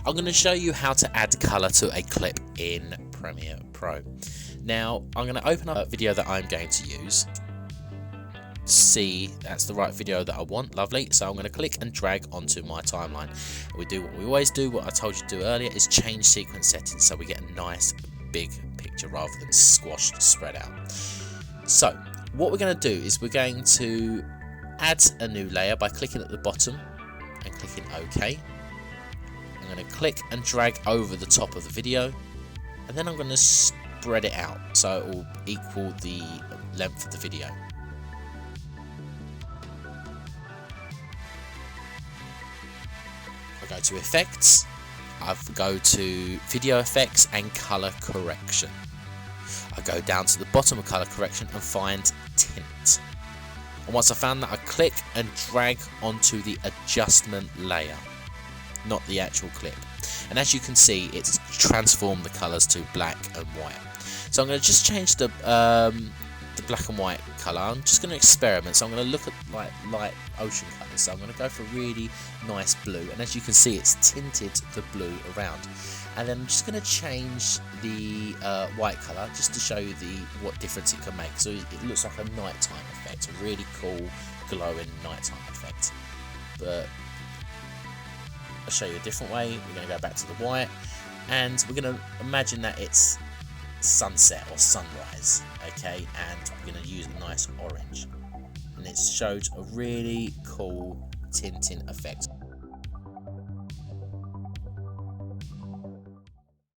I'm going to show you how to add colour to a clip in Premiere Pro. Now, I'm going to open up a video that I'm going to use. See, that's the right video that I want. Lovely. So I'm going to click and drag onto my timeline. We do what we always do, what I told you to do earlier, is change sequence settings so we get a nice big picture rather than squashed, spread out. So what we're going to do is we're going to add a new layer by clicking at the bottom and clicking OK. I'm going to click and drag over the top of the video, and then I'm going to spread it out so it will equal the length of the video. I go to effects, I go to video effects and color correction. I go down to the bottom of color correction and find tint. And once I found that, I click and drag onto the adjustment layer, not the actual clip. And as you can see, it's transformed the colors to black and white. So I'm going to just change the black and white color. I'm just going to experiment. So I'm going to look at light ocean colors. So I'm going to go for a really nice blue, and as you can see, it's tinted the blue around. And then I'm just going to change the white color just to show you what difference it can make. So it looks like a nighttime effect, a really cool glowing nighttime effect. But I'll show you a different way. We're going to go back to the white, and we're going to imagine that it's sunset or sunrise, okay, and we're going to use a nice orange, and it shows a really cool tinting effect.